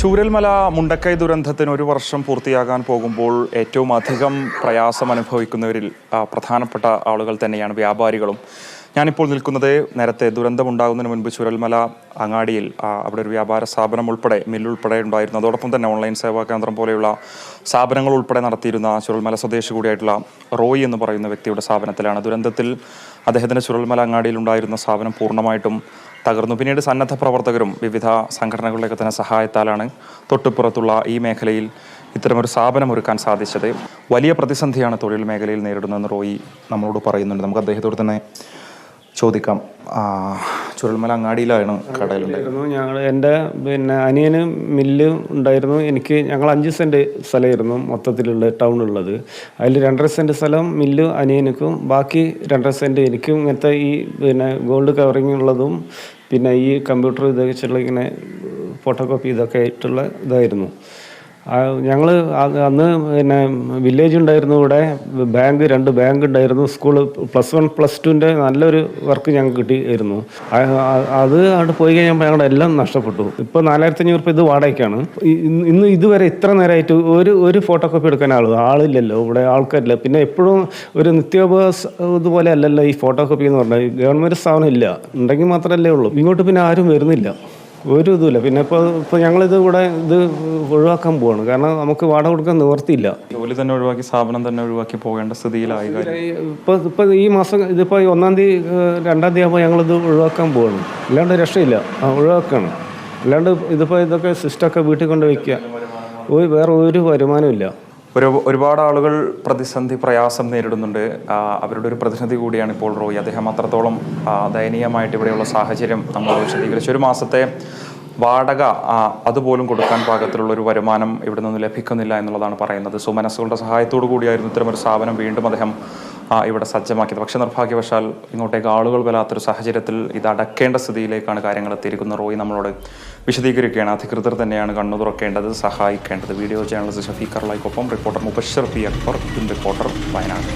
ചൂരൽമല മുണ്ടക്കൈ ദുരന്തത്തിന് ഒരു വർഷം പൂർത്തിയാകാൻ പോകുമ്പോൾ ഏറ്റവും അധികം പ്രയാസം അനുഭവിക്കുന്നവരിൽ പ്രധാനപ്പെട്ട ആളുകൾ തന്നെയാണ് വ്യാപാരികളും. ഞാനിപ്പോൾ നിൽക്കുന്നത് നേരത്തെ ദുരന്തമുണ്ടാകുന്നതിന് മുൻപ് ചൂരൽമല അങ്ങാടിയിൽ അവിടെ ഒരു വ്യാപാര സ്ഥാപനം ഉൾപ്പെടെ മില്ലുൾപ്പെടെ ഉണ്ടായിരുന്നു. അതോടൊപ്പം തന്നെ ഓൺലൈൻ സേവാ കേന്ദ്രം പോലെയുള്ള സ്ഥാപനങ്ങൾ ഉൾപ്പെടെ നടത്തിയിരുന്ന ചൂരൽമല സ്വദേശി കൂടിയായിട്ടുള്ള റോയി എന്ന് പറയുന്ന വ്യക്തിയുടെ സ്ഥാപനത്തിലാണ്. ദുരന്തത്തിൽ അദ്ദേഹത്തിൻ്റെ ചൂരൽമല അങ്ങാടിയിൽ ഉണ്ടായിരുന്ന സ്ഥാപനം പൂർണ്ണമായിട്ടും തകർന്നു. പിന്നീട് സന്നദ്ധ പ്രവർത്തകരും വിവിധ സംഘടനകളുടെയൊക്കെ തന്നെ സഹായത്താലാണ് തൊട്ടുപുറത്തുള്ള ഈ മേഖലയിൽ ഇത്തരമൊരു സ്ഥാപനം ഒരുക്കാൻ സാധിച്ചത്. വലിയ പ്രതിസന്ധിയാണ് തൊഴിൽ മേഖലയിൽ നേരിടുന്നതെന്ന് റോയി നമ്മളോട് പറയുന്നുണ്ട്. നമുക്ക് അദ്ദേഹത്തോട് തന്നെ ചോദിക്കാം. ചുരൽമല അങ്ങാടിയിലാണ് കടയിലുണ്ടായിരുന്നു. എൻ്റെ അനിയന് മില്ല് ഉണ്ടായിരുന്നു. ഞങ്ങൾ 5 സെൻറ്റ് സ്ഥലമായിരുന്നു മൊത്തത്തിലുള്ള ടൗണുള്ളത്. അതിൽ 2.5 സെൻറ്റ് സ്ഥലം മില്ല് അനിയനക്കും, ബാക്കി 2.5 സെൻറ്റ് എനിക്കും. ഇങ്ങനത്തെ ഈ ഗോൾഡ് കവറിങ് ഉള്ളതും പിന്നെ ഈ കമ്പ്യൂട്ടർ ഇതൊക്കെ വെച്ചുള്ള ഇങ്ങനെ ഫോട്ടോ കോപ്പി ഇതൊക്കെ ആയിട്ടുള്ള ഇതായിരുന്നു. ഞങ്ങൾ അന്ന് വില്ലേജ് ഉണ്ടായിരുന്നു, ഇവിടെ ബാങ്ക് 2 ബാങ്ക് ഉണ്ടായിരുന്നു, സ്കൂൾ +1 +2ൻ്റെ നല്ലൊരു വർക്ക് ഞങ്ങൾക്ക് കിട്ടിയിരുന്നു. അത് അവിടെ പോയി കഴിഞ്ഞപ്പോൾ ഞങ്ങളുടെ എല്ലാം നഷ്ടപ്പെട്ടു. ഇപ്പോൾ 4500 ഇത് വാടകയ്ക്കാണ്. ഇന്ന് ഇതുവരെ ഇത്ര നേരമായിട്ട് ഒരു ഫോട്ടോ കോപ്പി എടുക്കാൻ ആളില്ലല്ലോ, ഇവിടെ ആൾക്കാരില്ല. പിന്നെ എപ്പോഴും ഒരു നിത്യോപയോഗ ഇതുപോലെ അല്ലല്ലോ ഈ ഫോട്ടോ കോപ്പി എന്ന് പറഞ്ഞാൽ. ഗവൺമെൻറ് സ്ഥാപനം ഇല്ല, ഉണ്ടെങ്കിൽ മാത്രമല്ലേ ഉള്ളൂ. ഇങ്ങോട്ട് പിന്നെ ആരും വരുന്നില്ല, ഒരു ഇതുമില്ല. പിന്നെ ഇപ്പോൾ ഞങ്ങളിത് ഇവിടെ ഒഴിവാക്കാൻ പോവാണ്, കാരണം നമുക്ക് വാടക കൊടുക്കാൻ നിവർത്തിയില്ല. ജോലി തന്നെ ഒഴിവാക്കി സ്ഥാപനം തന്നെ ഒഴിവാക്കി പോകേണ്ട സ്ഥിതിയിലായി. ഇപ്പോൾ ഈ മാസം ഇതിപ്പോൾ 1-ാം തീയതി 2-ാം തീയതി ആകുമ്പോൾ ഞങ്ങളിത് ഒഴിവാക്കാൻ പോവാണ്. അല്ലാണ്ട് രക്ഷയില്ല, ഒഴിവാക്കുകയാണ്. അല്ലാണ്ട് ഇതൊക്കെ സിസ്റ്റമൊക്കെ വീട്ടിൽ കൊണ്ട് വയ്ക്കുക, വേറെ ഒരു വരുമാനവും ഇല്ല. ഒരുപാട് ആളുകൾ പ്രതിസന്ധി പ്രയാസം നേരിടുന്നുണ്ട്. അവരുടെ ഒരു പ്രതിസന്ധി കൂടിയാണ് ഇപ്പോൾ റോയി. അദ്ദേഹം അത്രത്തോളം ദയനീയമായിട്ട് ഇവിടെയുള്ള സാഹചര്യം നമ്മൾ വിശദീകരിച്ചു. ഒരു മാസത്തെ വാടക അതുപോലും കൊടുക്കാൻ പാകത്തിലുള്ളൊരു വരുമാനം ഇവിടെ നിന്ന് ലഭിക്കുന്നില്ല എന്നുള്ളതാണ് പറയുന്നത്. സുമനസ്സുകളുടെ സഹായത്തോടു കൂടിയായിരുന്നു ഇത്തരമൊരു സ്ഥാപനം വീണ്ടും അദ്ദേഹം ഇവിടെ സജ്ജമാക്കിയത്. പക്ഷേ നിർഭാഗ്യവശാൽ ഇങ്ങോട്ടേക്ക് ആളുകൾ വരാത്തൊരു സാഹചര്യത്തിൽ ഇത് അടക്കേണ്ട സ്ഥിതിയിലേക്കാണ് കാര്യങ്ങൾ എത്തിയിരിക്കുന്നത്. റോയി നമ്മളോട് വിശദീകരിക്കുകയാണ്. അധികൃതർ തന്നെയാണ് കണ്ണു തുറക്കേണ്ടത്, സഹായിക്കേണ്ടത്. വീഡിയോ ജേർണലിസ്റ്റ് ഷഫീഖ് അർലായിക്കൊപ്പം reporter Mubashir P Akbar, reporter Wayanad.